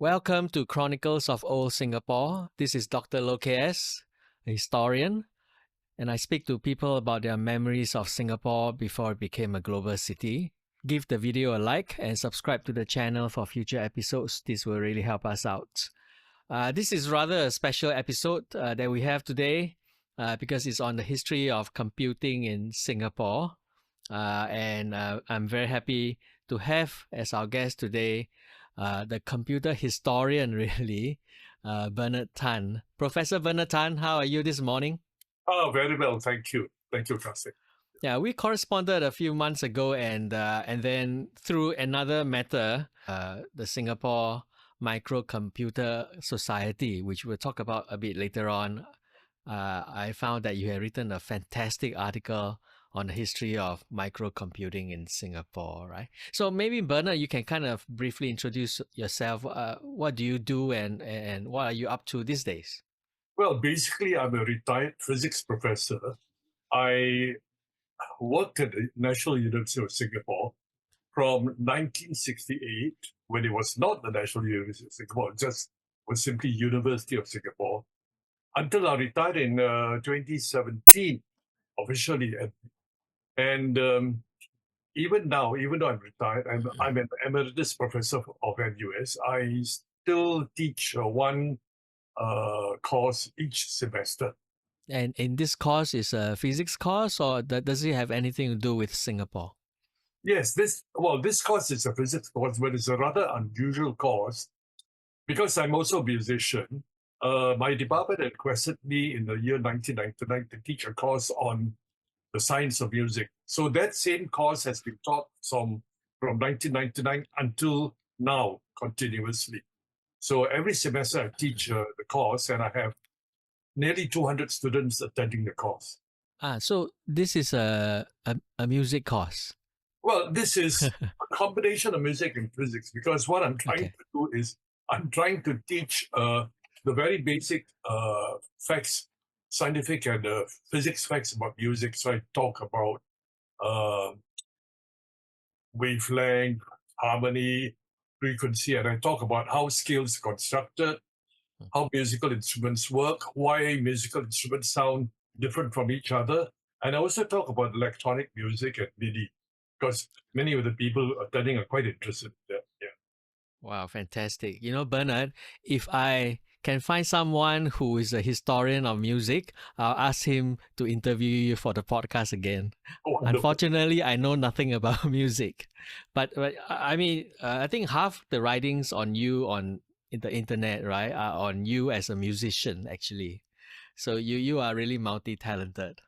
Welcome to Chronicles of Old Singapore. This is Dr. Loh KS, a historian, and I speak to people about their memories of Singapore before it became a global city. Give the video a like and subscribe to the channel for future episodes. This will really help us out. This is rather a special episode that we have today because it's on the history of computing in Singapore. And I'm very happy to have as our guest today the computer historian, really, Bernard Tan. Professor Bernard Tan, how are you this morning? Oh, very well. Thank you. Thank you, Classic. Yeah, we corresponded a few months ago, and then through another matter, the Singapore Microcomputer Society, which we'll talk about a bit later on, I found that you had written a fantastic article on the history of microcomputing in Singapore, right? So maybe Bernard, you can kind of briefly introduce yourself. What do you do, and what are you up to these days? Well, basically, I'm a retired physics professor. I worked at the National University of Singapore from 1968, when it was not the National University of Singapore, it just was simply University of Singapore, until I retired in 2017, officially. And even now, even though I'm retired, I'm an emeritus professor of NUS. I still teach one course each semester. And in this course is a physics course, or does it have anything to do with Singapore? Yes, this course is a physics course, but it's a rather unusual course because I'm also a musician. My department had requested me in the year 1999 to teach a course on the science of music. So that same course has been taught from 1999 until now continuously. So every semester I teach the course, and I have nearly 200 students attending the course. So this is a music course. Well, this is a combination of music and physics because what I'm trying Okay. to do is I'm trying to teach the very basic facts, scientific and physics facts about music. So I talk about uh, wavelength, harmony, frequency, and I talk about how scales are constructed, how musical instruments work, why musical instruments sound different from each other. And I also talk about electronic music and MIDI because many of the people attending are quite interested in that. Yeah. Wow, fantastic. You know, Bernard, if I can find someone who is a historian of music, I'll ask him to interview you for the podcast again. Wonderful. Unfortunately, I know nothing about music, but I mean, I think half the writings on you on the internet, right, are on you as a musician, actually. So you are really multi-talented.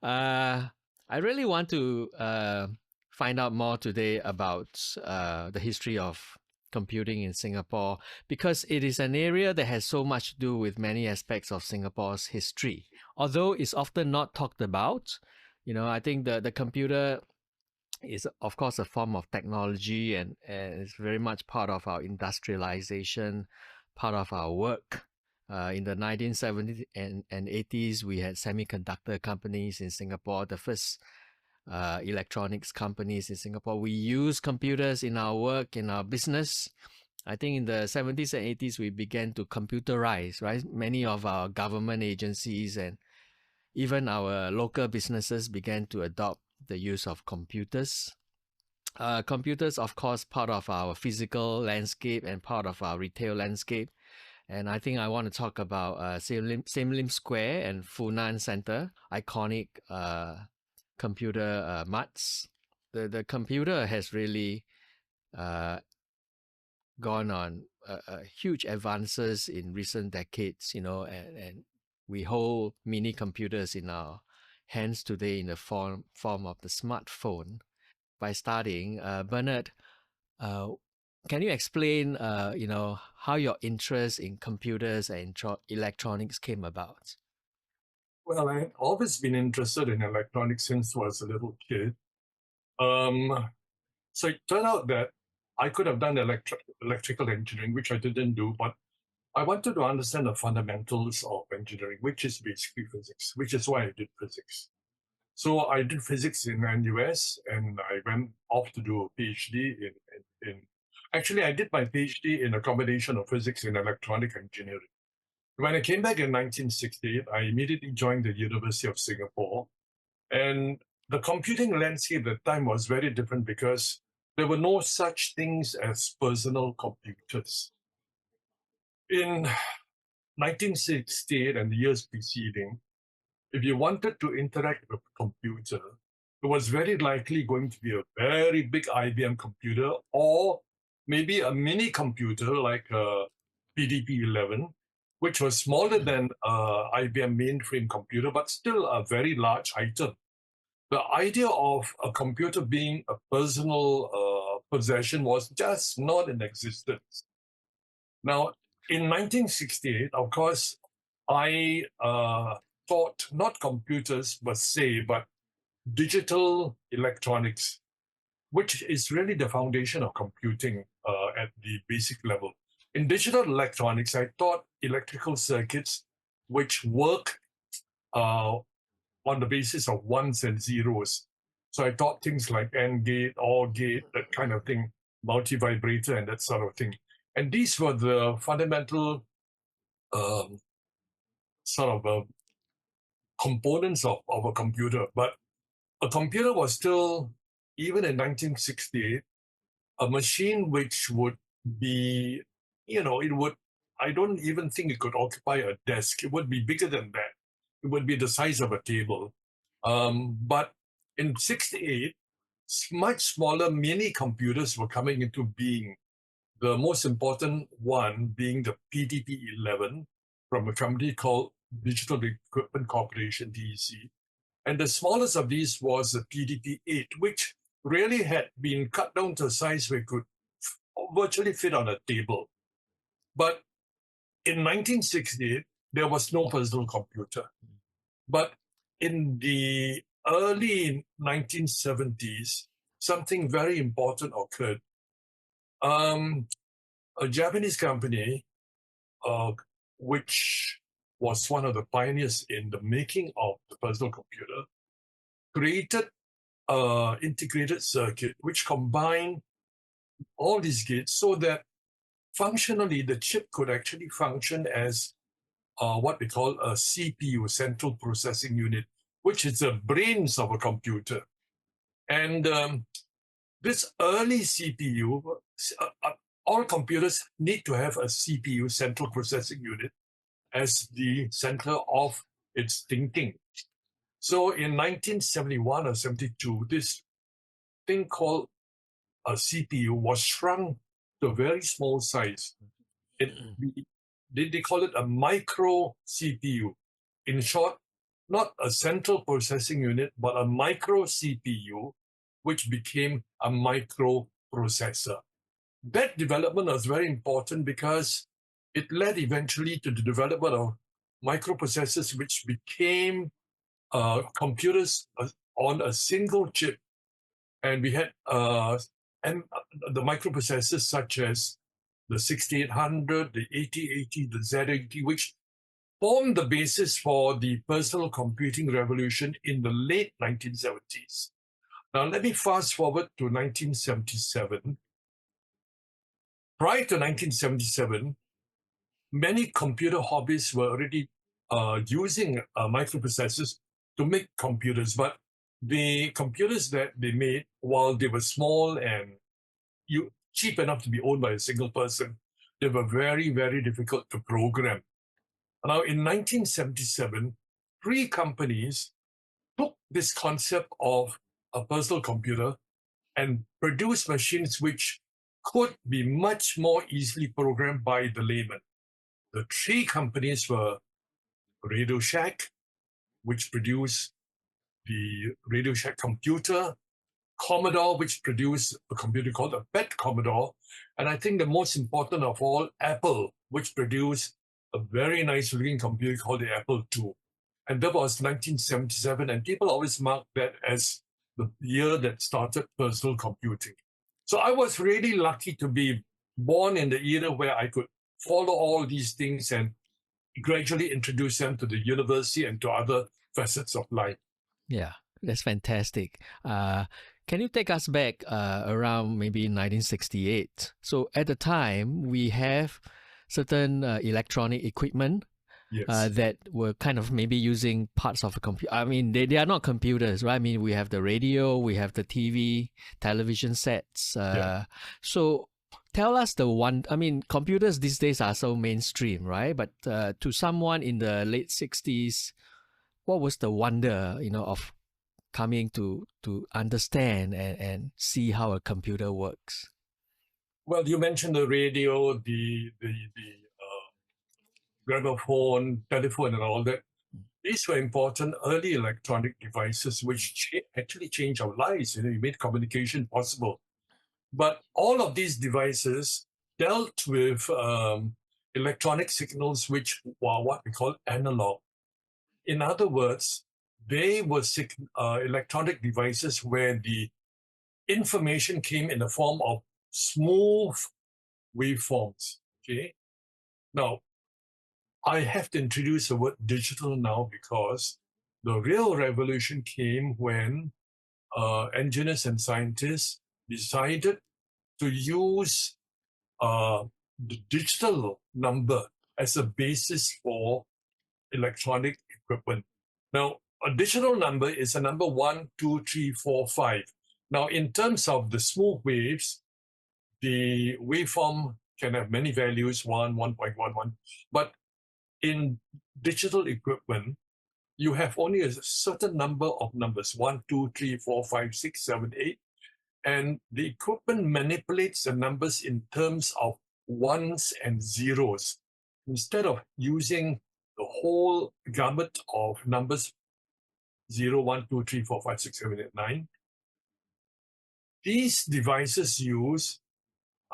I really want to find out more today about the history of computing in Singapore because it is an area that has so much to do with many aspects of Singapore's history. Although it's often not talked about, I think the computer is, of course, a form of technology and it's very much part of our industrialization, part of our work. In the 1970s and 80s, we had semiconductor companies in Singapore, the first electronics companies in Singapore. We use computers in our work, in our business. I think in the 70s and 80s, we began to computerize, right? Many of our government agencies and even our local businesses began to adopt the use of computers. Computers, of course, part of our physical landscape and part of our retail landscape. And I think I want to talk about Sim Lim Square and Funan Center, iconic computer mutts. The computer has really uh, gone on huge advances in recent decades, and we hold mini computers in our hands today in the form of the smartphone. By starting, Bernard, uh, can you explain, how your interest in computers and electronics came about? Well, I've always been interested in electronics since I was a little kid. So it turned out that I could have done electrical engineering, which I didn't do, but I wanted to understand the fundamentals of engineering, which is basically physics, which is why I did physics. So I did physics in NUS, and I went off to do a PhD in Actually, I did my PhD in a combination of physics and electronic engineering. When I came back in 1968, I immediately joined the University of Singapore. And the computing landscape at the time was very different because there were no such things as personal computers. In 1968 and the years preceding, if you wanted to interact with a computer, it was very likely going to be a very big IBM computer or maybe a mini computer like a PDP-11, which was smaller than IBM mainframe computer, but still a very large item. The idea of a computer being a personal possession was just not in existence. Now, in 1968, of course, I taught not computers per se, but digital electronics, which is really the foundation of computing at the basic level. In digital electronics, I taught electrical circuits which work on the basis of ones and zeros. So I taught things like AND gate, OR gate, that kind of thing, multi-vibrator and that sort of thing. And these were the fundamental sort of components of a computer. But a computer was still, even in 1968, a machine which would be, I don't even think it could occupy a desk. It would be bigger than that. It would be the size of a table. But in 68, much smaller mini computers were coming into being. The most important one being the PDP-11 from a company called Digital Equipment Corporation, DEC. And the smallest of these was the PDP-8, which really had been cut down to a size where it could virtually fit on a table. But in 1968, there was no personal computer. But in the early 1970s, something very important occurred. A Japanese company, which was one of the pioneers in the making of the personal computer, created an integrated circuit which combined all these gates so that functionally the chip could actually function as what we call a CPU, Central Processing Unit, which is the brains of a computer. And this early CPU, all computers need to have a CPU, Central Processing Unit, as the center of its thinking. So in 1971 or 72, this thing called a CPU was shrunk to a very small size. They call it a micro CPU. In short, not a central processing unit, but a micro CPU, which became a microprocessor. That development was very important because it led eventually to the development of microprocessors, which became computers on a single chip. And we had the microprocessors such as the 6800, the 8080, the Z80, which formed the basis for the personal computing revolution in the late 1970s. Now, let me fast forward to 1977. Prior to 1977, many computer hobbyists were already using microprocessors to make computers, but the computers that they made, while they were small and cheap enough to be owned by a single person, they were very, very difficult to program. Now, in 1977, 3 companies took this concept of a personal computer and produced machines which could be much more easily programmed by the layman. The 3 companies were Radio Shack, which produced the Radio Shack computer, Commodore, which produced a computer called a PET Commodore, and I think the most important of all, Apple, which produced a very nice looking computer called the Apple II. And that was 1977, and people always mark that as the year that started personal computing. So I was really lucky to be born in the era where I could follow all these things and gradually introduce them to the university and to other facets of life. Yeah, that's fantastic. Can you take us back around maybe 1968? So at the time, we have certain electronic equipment Yes. that were kind of maybe using parts of a computer. I mean, they are not computers, right? I mean, we have the radio, we have the TV, television sets. Yeah. So tell us the one. I mean, computers these days are so mainstream, right? But to someone in the late 60s, what was the wonder, of coming to understand and see how a computer works? Well, you mentioned the radio, the gramophone, telephone, and all that. These were important early electronic devices which actually changed our lives. You made communication possible. But all of these devices dealt with electronic signals which were what we call analog. In other words, they were electronic devices where the information came in the form of smooth waveforms. Okay. Now, I have to introduce the word digital now because the real revolution came when engineers and scientists decided to use the digital number as a basis for electronic equipment. Now, a digital number is a number 1, 2, 3, 4, 5. Now, in terms of the smooth waves, the waveform can have many values, 1, 1.11. But in digital equipment, you have only a certain number of numbers, 1, 2, 3, 4, 5, 6, 7, 8. And the equipment manipulates the numbers in terms of ones and zeros. Instead of using the whole gamut of numbers 0, 1, 2, 3, 4, 5, 6, 7, 8, 9, these devices use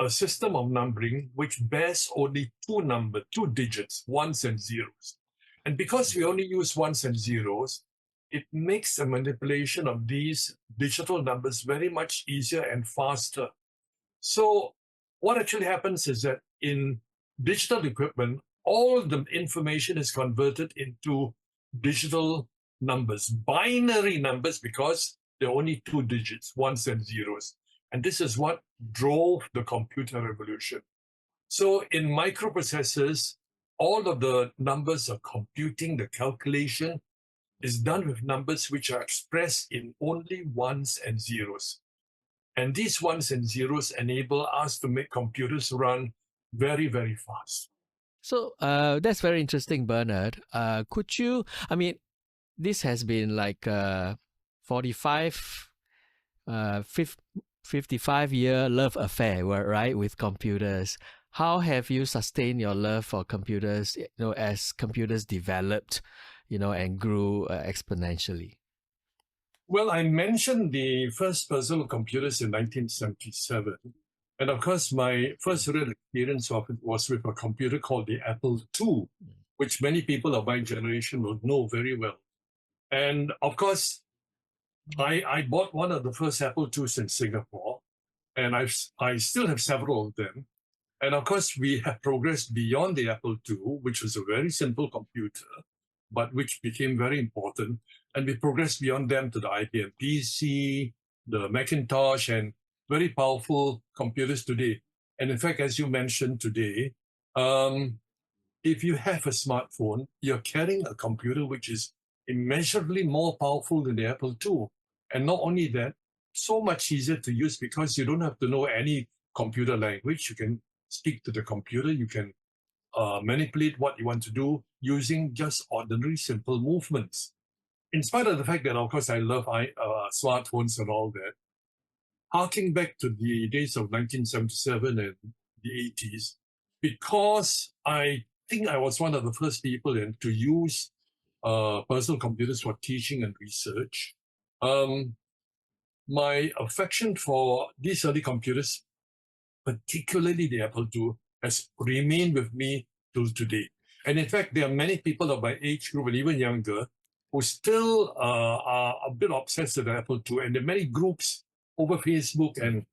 a system of numbering which bears only two digits, ones and zeros. And because we only use ones and zeros, it makes the manipulation of these digital numbers very much easier and faster. So what actually happens is that in digital equipment, all the information is converted into digital numbers, binary numbers, because there are only two digits, ones and zeros. And this is what drove the computer revolution. So in microprocessors, all of the numbers of computing, the calculation, is done with numbers which are expressed in only ones and zeros. And these ones and zeros enable us to make computers run very, very fast. So that's very interesting, Bernard. Could you, I mean, this has been like 45, 55-year love affair, right, with computers. How have you sustained your love for computers, as computers developed, and grew exponentially? Well, I mentioned the first personal computers in 1977. And of course, my first real experience of it was with a computer called the Apple II, which many people of my generation will know very well. And of course, I bought one of the first Apple IIs in Singapore, and I still have several of them. And of course, we have progressed beyond the Apple II, which was a very simple computer, but which became very important. And we progressed beyond them to the IBM PC, the Macintosh, and very powerful computers today. And in fact, as you mentioned today, if you have a smartphone, you're carrying a computer which is immeasurably more powerful than the Apple II. And not only that, so much easier to use because you don't have to know any computer language. You can speak to the computer. You can manipulate what you want to do using just ordinary simple movements. In spite of the fact that, of course, I love smartphones and all that, harking back to the days of 1977 and the 80s, because I think I was one of the first people to use personal computers for teaching and research. My affection for these early computers, particularly the Apple II, has remained with me till today. And in fact, there are many people of my age group and even younger who still are a bit obsessed with the Apple II. And there are many groups over Facebook and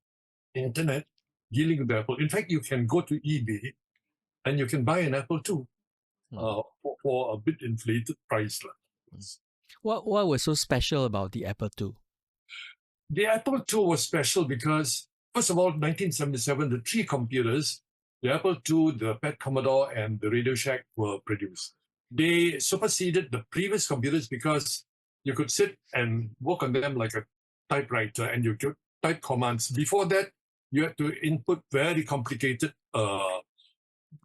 internet dealing with Apple. In fact, you can go to eBay and you can buy an Apple II for a bit inflated price. What was so special about the Apple II? The Apple II was special because, first of all, 1977, the three computers, the Apple II, the PET Commodore, and the Radio Shack were produced. They superseded the previous computers because you could sit and work on them like a typewriter and you could type commands. Before that, you had to input very complicated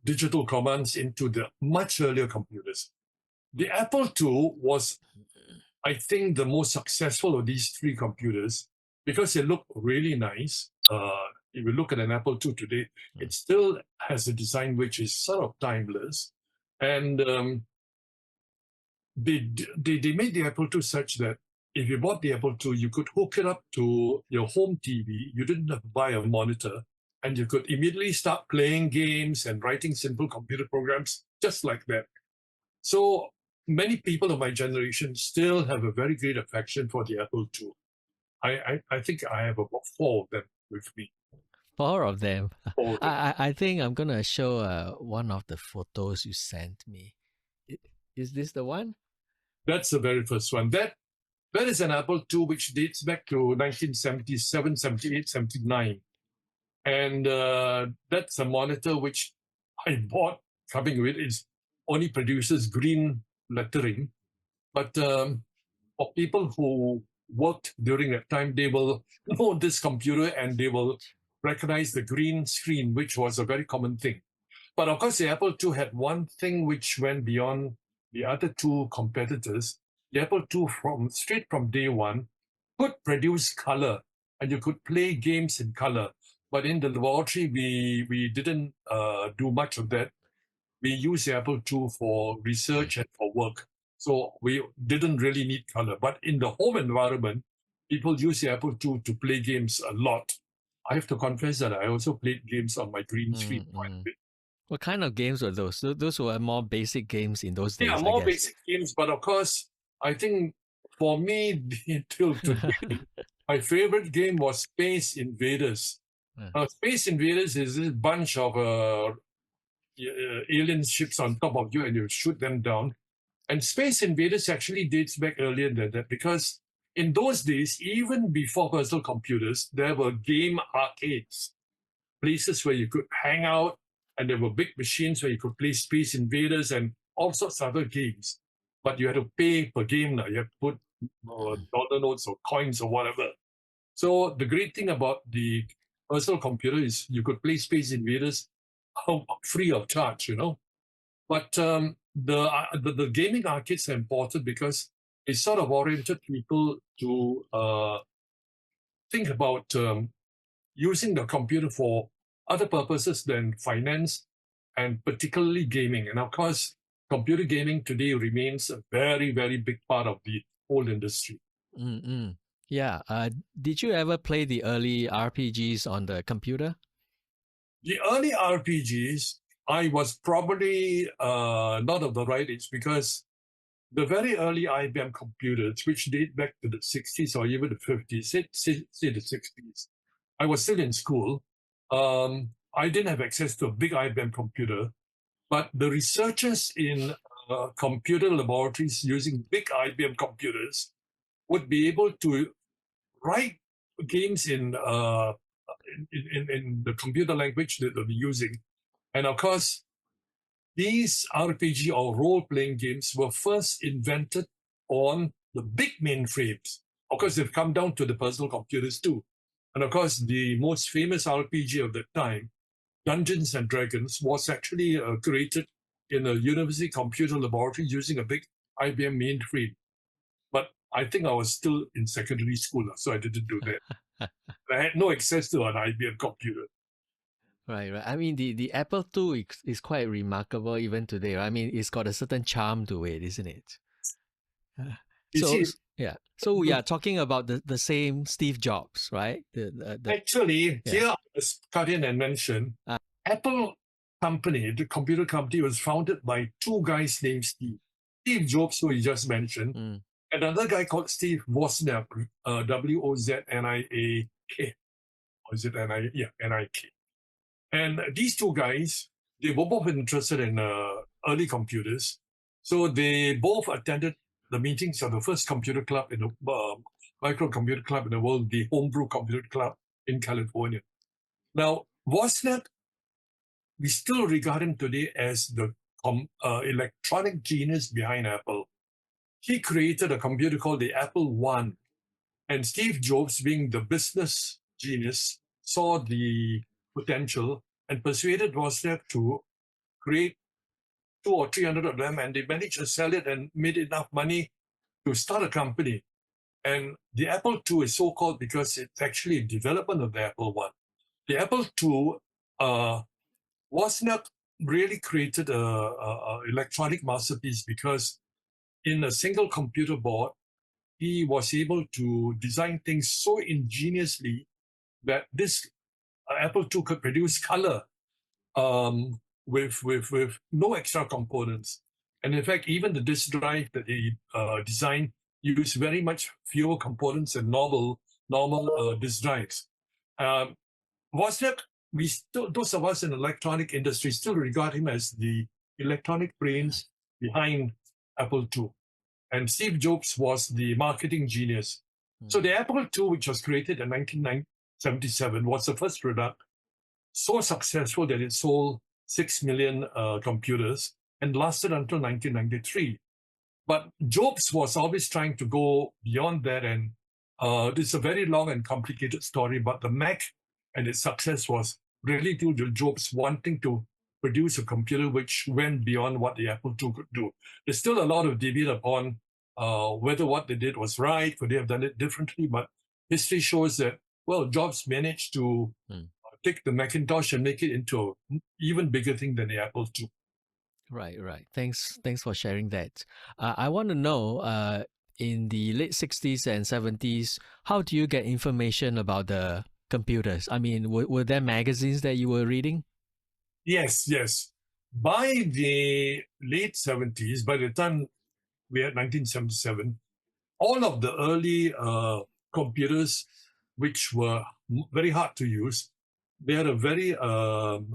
digital commands into the much earlier computers. The Apple II was, I think, the most successful of these three computers because they look really nice. If you look at an Apple II today, it still has a design which is sort of timeless. And they made the Apple II such that if you bought the Apple II, you could hook it up to your home TV. You didn't have to buy a monitor. And you could immediately start playing games and writing simple computer programs just like that. So many people of my generation still have a very great affection for the Apple II. I think I have about four of them with me. 4 of them. Four of them. I think I'm gonna show one of the photos you sent me. Is this the one? That's the very first one. That is an Apple II which dates back to 1977, 78, 79. And that's a monitor which I bought coming with. It only produces green lettering. But for people who worked during that time, they will know this computer and they will recognize the green screen, which was a very common thing. But of course, the Apple II had one thing which went beyond the other two competitors. The Apple II, straight from day one, could produce color, and you could play games in color. But in the laboratory, we didn't do much of that. We used the Apple II for research and for work. So we didn't really need color. But in the home environment, people use the Apple II to play games a lot. I have to confess that I also played games on my green screen quite a bit. What kind of games were those? Those were more basic games in those days. Yeah, more basic games. But of course, I think for me, till today, my favorite game was Space Invaders. Space Invaders is this bunch of alien ships on top of you and you shoot them down. And Space Invaders actually dates back earlier than that because in those days, even before personal computers, there were game arcades, places where you could hang out, and there were big machines where you could play Space Invaders and all sorts of other games. But you had to pay per game now. You have to put dollar notes or coins or whatever. So the great thing about the personal computer is you could play Space Invaders free of charge, you know. But the gaming arcades are important because it sort of oriented people to think about using the computer for other purposes than finance and particularly gaming. And of course, computer gaming today remains a very, very big part of the whole industry. Mm-mm. Yeah. Did you ever play the early RPGs on the computer? The early RPGs, I was probably not of the right age because the very early IBM computers, which date back to the 60s or even the 50s, say the 60s, I was still in school. I didn't have access to a big IBM computer, but the researchers in computer laboratories using big IBM computers would be able to write games in the computer language that they'll be using. And of course, these RPG or role-playing games were first invented on the big mainframes. Of course, they've come down to the personal computers too. And of course, the most famous RPG of that time, Dungeons and Dragons, was actually created in a university computer laboratory using a big IBM mainframe. But I think I was still in secondary school, so I didn't do that. I had no access to an IBM computer. Right. I mean, the Apple II is quite remarkable even today. Right? I mean, it's got a certain charm to it, isn't it? Yeah. So we are talking about the same Steve Jobs, right? Actually, here I was cut in and mention Apple company, the computer company, was founded by two guys named Steve. Steve Jobs, who you just mentioned, and another guy called Steve Wozniak, Wozniak. Or is it N-I? Yeah, N-I-K. And these two guys, they were both interested in early computers. So they both attended the meetings of the first computer club in microcomputer club in the world, the Homebrew Computer Club in California. Now, Wozniak, we still regard him today as the electronic genius behind Apple. He created a computer called the Apple I, and Steve Jobs, being the business genius, saw the potential and persuaded Wozniak to create 200 or 300 of them, and they managed to sell it and made enough money to start a company. And the Apple II is so called because it's actually a development of the Apple I. The Apple II, Wozniak really created a electronic masterpiece because in a single computer board, he was able to design things so ingeniously that this Apple II could produce color with no extra components. And in fact, even the disk drive that he designed used very much fewer components than normal disk drives. Wozniak, we still, those of us in the electronic industry still regard him as the electronic brains behind Apple II. And Steve Jobs was the marketing genius. So the Apple II, which was created in 1977, was the first product so successful that it sold 6 million computers and lasted until 1993. But Jobs was always trying to go beyond that. And this is a very long and complicated story, but the Mac and its success was really due to Jobs wanting to produce a computer which went beyond what the Apple II could do. There's still a lot of debate upon whether what they did was right, could they have done it differently, but history shows that, well, Jobs managed to take the Macintosh and make it into an even bigger thing than the Apple II. Right. Thanks for sharing that. I want to know, in the late 60s and 70s, how do you get information about the computers? I mean, were there magazines that you were reading? Yes. By the late 70s, by the time we had 1977, all of the early computers, which were very hard to use, they had a very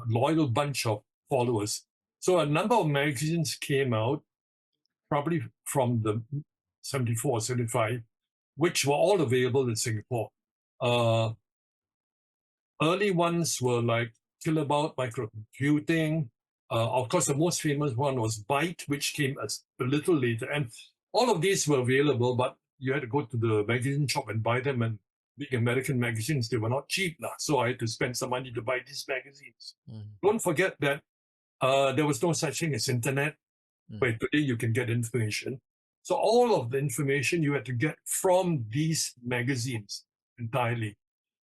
loyal bunch of followers. So a number of magazines came out, probably from the 74, 75, which were all available in Singapore. Early ones were like Kilobyte Microcomputing. Of course, the most famous one was Byte, which came a little later. And all of these were available, but you had to go to the magazine shop and buy them. And big American magazines, they were not cheap. So I had to spend some money to buy these magazines. Don't forget that there was no such thing as internet, where today you can get information. So all of the information you had to get from these magazines entirely.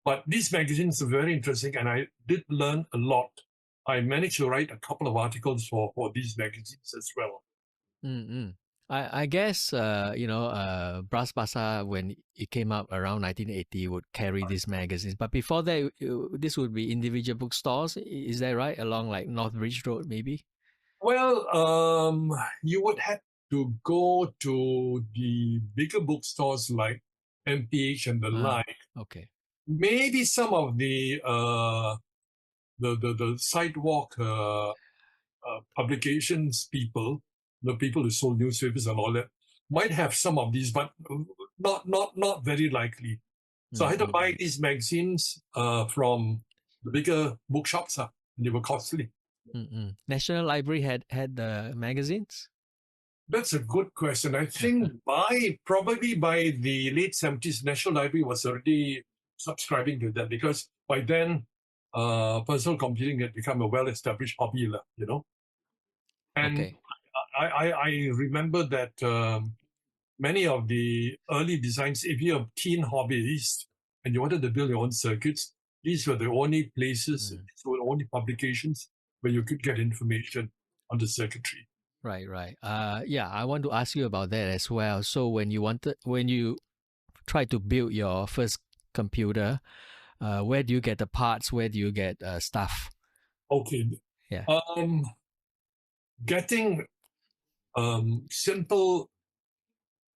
But these magazines are very interesting, and I did learn a lot. I managed to write a couple of articles for these magazines as well. I guess, Bras Basah, when it came out around 1980, would carry these magazines. But before that, this would be individual bookstores. Is that right? Along like North Bridge Road, maybe? Well, you would have to go to the bigger bookstores like MPH and the like. Okay. Maybe some of the sidewalk publications people, the people who sold newspapers and all that, might have some of these, but not very likely. So I had to buy these magazines from the bigger bookshops, and they were costly. National Library had the magazines? That's a good question. I think probably by the late 70s, National Library was already subscribing to that, because by then personal computing had become a well-established hobby, And Okay. I remember that many of the early designs, if you're a keen hobbyist and you wanted to build your own circuits, these were the only places, these were the only publications where you could get information on the circuitry. Right. Yeah, I want to ask you about that as well. So when you tried to build your first computer, where do you get the parts? Where do you get stuff? Okay. Yeah. Getting simple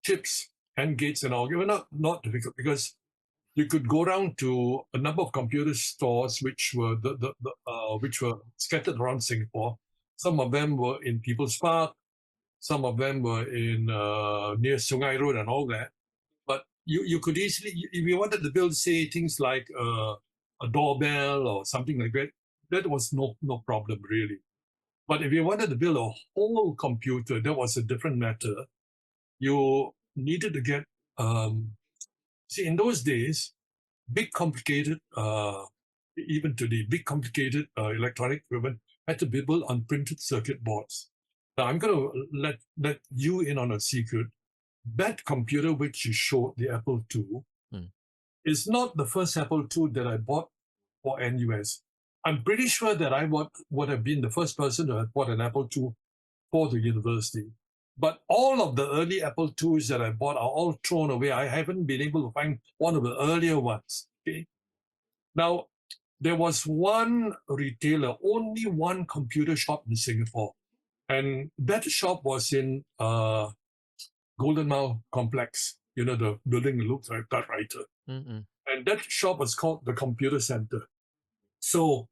chips and gates and all, they were not difficult, because you could go down to a number of computer stores which were which were scattered around Singapore. Some of them were in People's Park, some of them were in near Sungai Road and all that. But you could easily, if you wanted to build, say, things like a doorbell or something like that, that was no problem really. But if you wanted to build a whole computer, that was a different matter. You needed to get, see, in those days, big complicated, even today, big complicated electronic equipment had to be built on printed circuit boards. Now I'm going to let you in on a secret. That computer which you showed, the Apple II, is not the first Apple II that I bought for NUS. I'm pretty sure that I would have been the first person to have bought an Apple II for the university. But all of the early Apple IIs that I bought are all thrown away. I haven't been able to find one of the earlier ones. Okay. Now, there was one retailer, only one computer shop in Singapore. And that shop was in Golden Mile Complex, you know, the building that looks like typewriter. Mm-mm. And that shop was called the Computer Center. So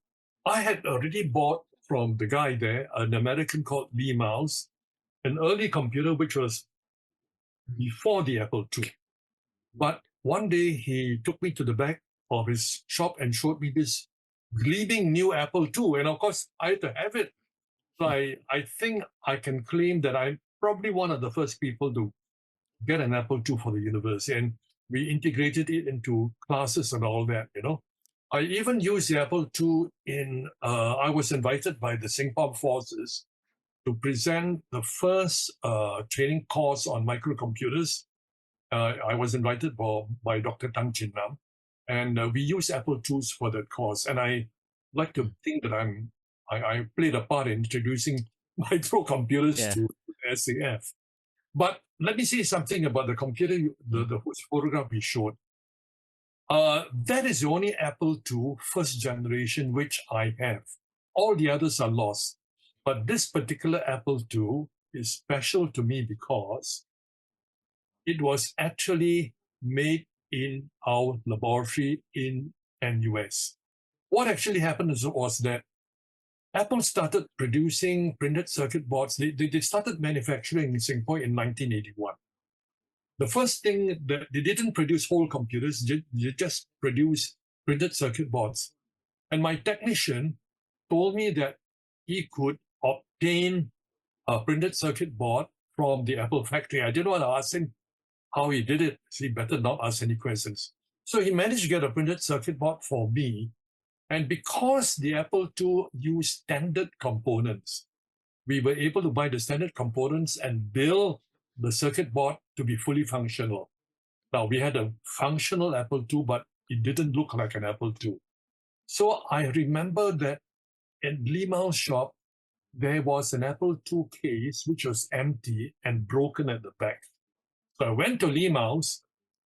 I had already bought from the guy there an American called Lee Miles, an early computer which was before the Apple II. But one day he took me to the back of his shop and showed me this gleaming new Apple II. And of course, I had to have it. So I think I can claim that I'm probably one of the first people to get an Apple II for the university. And we integrated it into classes and all that, you know. I even used the Apple II I was invited by the Singapore Forces to present the first training course on microcomputers. I was invited by Dr. Tang Chin Nam, and we used Apple IIs for that course. And I like to think that I played a part in introducing microcomputers to SAF. But let me say something about the computer, the photograph we showed. That is the only Apple II first generation which I have. All the others are lost. But this particular Apple II is special to me because it was actually made in our laboratory in NUS. What actually happened was that Apple started producing printed circuit boards. They started manufacturing in Singapore in 1981. The first thing that they didn't produce whole computers, they just produced printed circuit boards. And my technician told me that he could obtain a printed circuit board from the Apple factory. I didn't want to ask him how he did it. So he better not ask any questions. So he managed to get a printed circuit board for me. And because the Apple II used standard components, we were able to buy the standard components and build the circuit board to be fully functional. Now, we had a functional Apple II, but it didn't look like an Apple II. So I remember that in Lee Miles' shop, there was an Apple II case which was empty and broken at the back. So I went to Lee Miles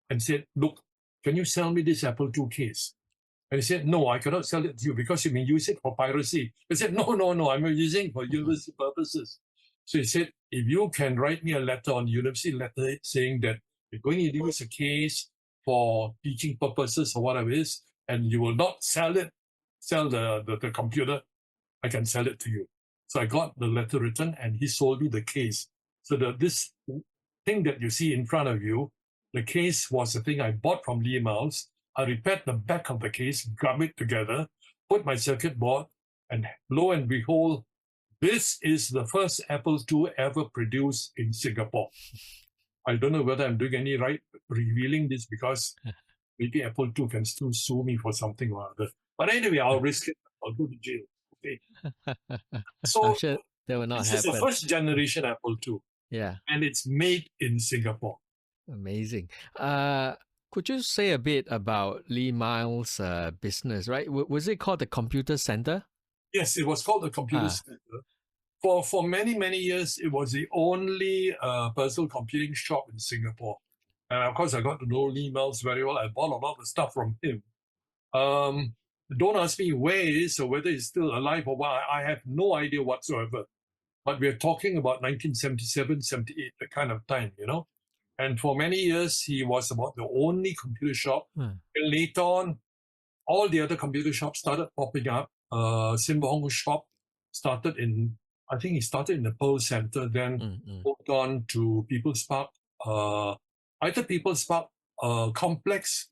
and said, look, can you sell me this Apple II case? And he said, no, I cannot sell it to you because you may use it for piracy. I said, no, I'm using it for university purposes. So he said, if you can write me a letter on university letter saying that you're going to use a case for teaching purposes or whatever it is, and you will not sell the computer, I can sell it to you. So I got the letter written and he sold me the case. So this thing that you see in front of you, the case was the thing I bought from Lee Miles. I repaired the back of the case, gum it together, put my circuit board, and lo and behold, this is the first Apple II ever produced in Singapore. I don't know whether I'm doing any right revealing this because maybe Apple II can still sue me for something or other. But anyway, I'll risk it. I'll go to jail. Okay. So I'm sure that will not this happen. is the first generation Apple II. Yeah. And it's made in Singapore. Amazing. Could you say a bit about Lee Miles' business, right? Was it called the Computer Center? Yes, it was called the Computer Center. For many, many years, it was the only personal computing shop in Singapore. And of course, I got to know Lee Miles very well. I bought a lot of stuff from him. Don't ask me where he is or whether he's still alive or what. I have no idea whatsoever. But we're talking about 1977, 78, the kind of time, you know. And for many years, he was about the only computer shop. And later on, all the other computer shops started popping up. Simbahong shop started I think he started in the Pearl Center, then moved on to People's Park. Either People's Park Complex,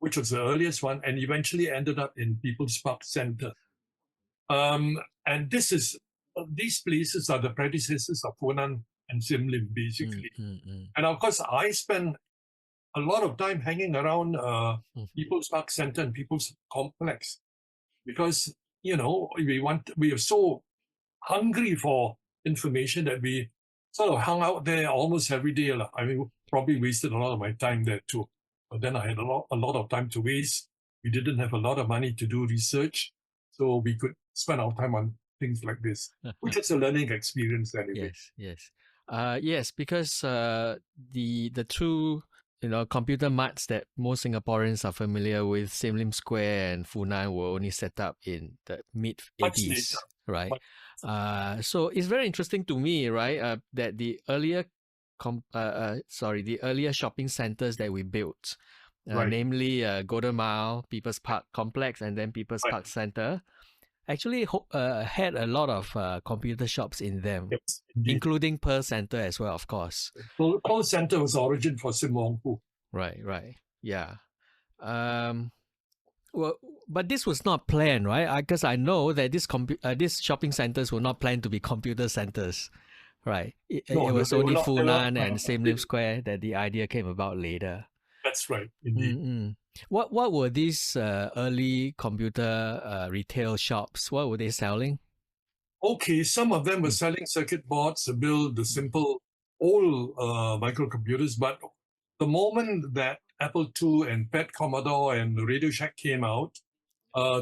which was the earliest one, and eventually ended up in People's Park Center. And these places are the predecessors of Funan and Sim Lim, basically. And of course, I spent a lot of time hanging around People's Park Center and People's Complex because, we are so hungry for information that we sort of hung out there almost every day. I mean, probably wasted a lot of my time there too. But then I had a lot of time to waste. We didn't have a lot of money to do research, so we could spend our time on things like this, which is a learning experience anyway. Yes, because the two computer marts that most Singaporeans are familiar with, Sim Lim Square and Funan, were only set up in the mid Much 80s, later. right? So it's very interesting to me, right, that the earlier shopping centers that we built, Right. namely Golden Mile, People's Park Complex, and then People's Park Center, actually had a lot of computer shops in them, Yes, including Pearl Center as well, of course. Pearl Center was the origin for Sim Wong Fu. Right. Yeah. Well, but this was not planned, right? Because I know that these shopping centers were not planned to be computer centers, right? It was only Funan and Sim Lim Square that the idea came about later. That's right, indeed. Mm-hmm. What were these early computer retail shops? What were they selling? Okay, some of them were selling circuit boards to build the simple old microcomputers, but the moment that Apple II and PET Commodore and the Radio Shack came out,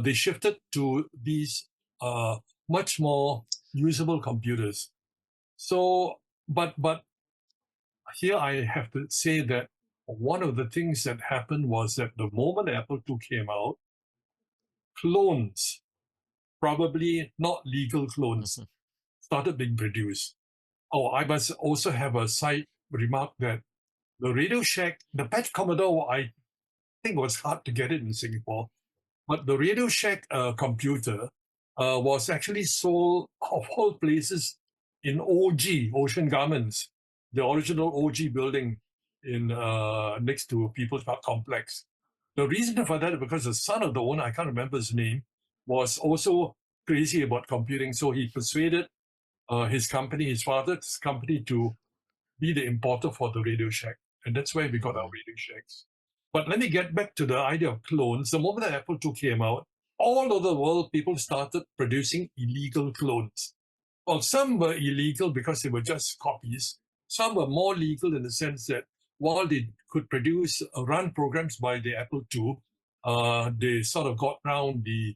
they shifted to these much more usable computers. So, but here I have to say that one of the things that happened was that the moment Apple II came out, clones, probably not legal clones, started being produced. Oh, I must also have a side remark that the Radio Shack, the PET Commodore, I think was hard to get it in Singapore, but the Radio Shack computer was actually sold of all places in OG, Ocean Garments, the original OG building in next to People's Park Complex. The reason for that is because the son of the owner, I can't remember his name, was also crazy about computing. So he persuaded his father's company, to be the importer for the Radio Shack. And that's where we got our Radio Shacks. But let me get back to the idea of clones. The moment that Apple II came out, all over the world, people started producing illegal clones. Well, some were illegal because they were just copies. Some were more legal in the sense that while they could produce run programs by the Apple II, they sort of got around the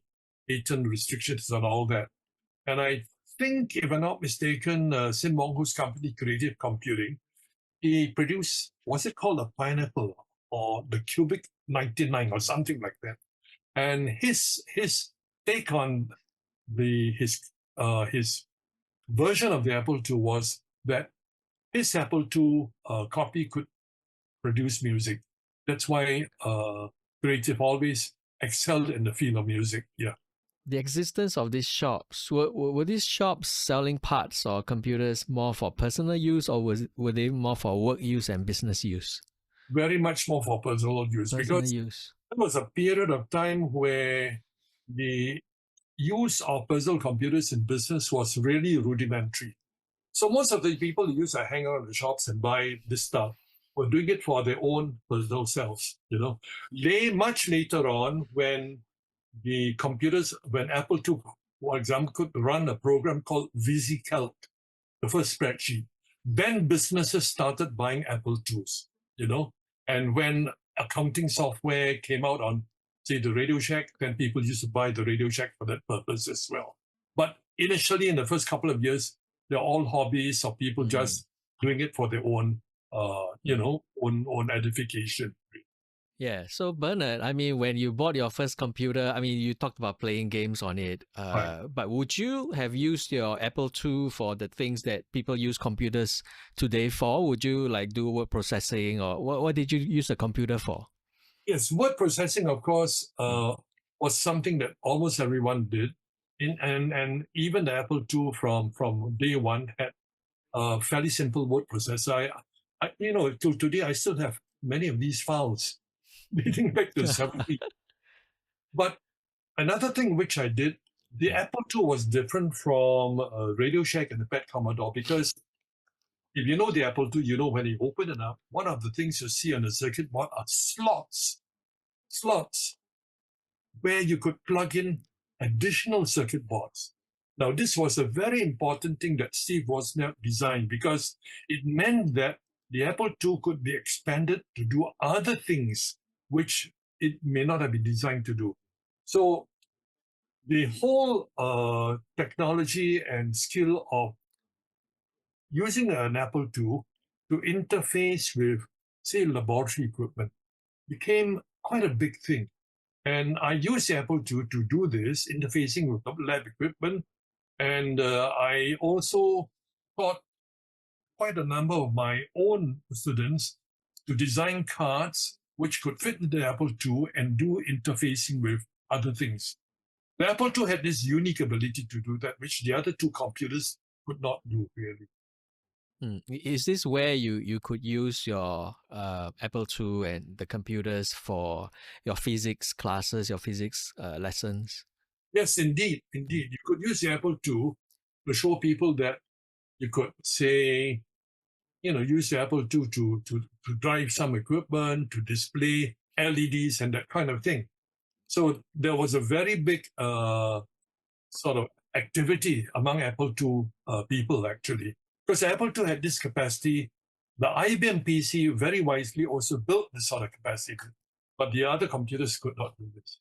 patent restrictions and all that. And I think, if I'm not mistaken, Sim Wong Hu's company, Creative Computing, he produced, was it called a Pineapple or the Cubic 99 or something like that? And his take on his version of the Apple II was that his Apple II copy could produce music. That's why Creative always excelled in the field of music. Yeah. The existence of these shops, were these shops selling parts or computers more for personal use, or were they more for work use and business use? Very much more for personal use. Because it was a period of time where the use of personal computers in business was really rudimentary. So most of the people who used to hang out in the shops and buy this stuff were doing it for their own personal selves. Much later on, when the computers, when Apple II, for example, could run a program called VisiCalc, the first spreadsheet, then businesses started buying Apple IIs, and when accounting software came out on, say, the Radio Shack, then people used to buy the Radio Shack for that purpose as well. But initially, in the first couple of years, they're all hobbies of people just doing it for their own, own edification. Yeah. So Bernard, I mean, when you bought your first computer, I mean, you talked about playing games on it, Right. but would you have used your Apple II for the things that people use computers today for? Would you do word processing, or what did you use the computer for? Yes, word processing, of course, was something that almost everyone did. And even the Apple II from day one had a fairly simple word processor. Till today, I still have many of these files dating back to the 70s. But another thing which I did, the Apple II was different from Radio Shack and the Pet Commodore, because if you know the Apple II, you know when you open it up, one of the things you see on the circuit board are slots where you could plug in additional circuit boards. Now, this was a very important thing that Steve Wozniak designed, because it meant that the Apple II could be expanded to do other things which it may not have been designed to do. So the whole technology and skill of using an Apple II to interface with, say, laboratory equipment became quite a big thing. And I used the Apple II to do this, interfacing with lab equipment. And I also taught quite a number of my own students to design cards which could fit in the Apple II and do interfacing with other things. The Apple II had this unique ability to do that, which the other two computers could not do, really. Is this where you could use your Apple II and the computers for your physics classes, your physics lessons? Yes, indeed. You could use the Apple II to show people that you could, say, use the Apple II to drive some equipment, to display LEDs and that kind of thing. So there was a very big sort of activity among Apple II people, actually, because Apple II had this capacity. The IBM PC very wisely also built this sort of capacity, but the other computers could not do this.